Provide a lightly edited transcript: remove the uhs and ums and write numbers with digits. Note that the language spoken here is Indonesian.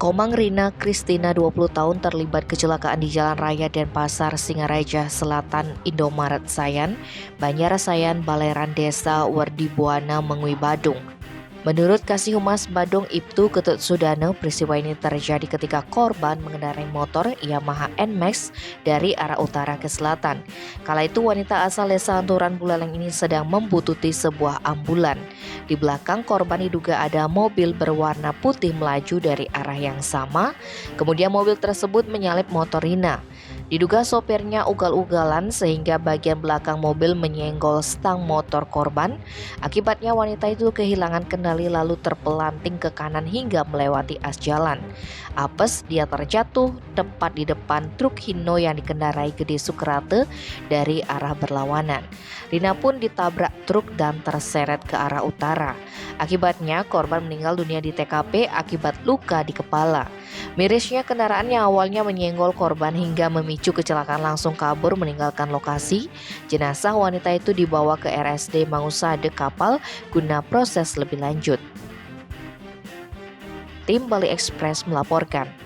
Komang Rina Kristina 20 tahun terlibat kecelakaan di Jalan Raya Denpasar, Singaraja Selatan, Indomaret Sayan, Banjarsayan, Baleran Desa, Werdi Buana, Mengui Badung. Menurut Kasih Humas Badung Ibtu Ketut Sudana, peristiwa ini terjadi ketika korban mengendarai motor Yamaha NMAX dari arah utara ke selatan. Kala itu wanita asal desa Anturan Buleleng ini sedang membuntuti sebuah ambulan. Di belakang korban diduga ada mobil berwarna putih melaju dari arah yang sama. Kemudian mobil tersebut menyalip motor Rina. Diduga sopirnya ugal-ugalan sehingga bagian belakang mobil menyenggol stang motor korban. Akibatnya wanita itu kehilangan kendali lalu terpelanting ke kanan hingga melewati as jalan. Apes dia terjatuh tepat di depan truk Hino yang dikendarai Gede Sukrate dari arah berlawanan. Rina pun ditabrak truk dan terseret ke arah utara. Akibatnya korban meninggal dunia di TKP akibat luka di kepala. Mirisnya kendaraan yang awalnya menyenggol korban hingga memicu kecelakaan langsung kabur meninggalkan lokasi. Jenazah wanita itu dibawa ke RSD Mangusade Kapal guna proses lebih lanjut. Tim Bali Express melaporkan.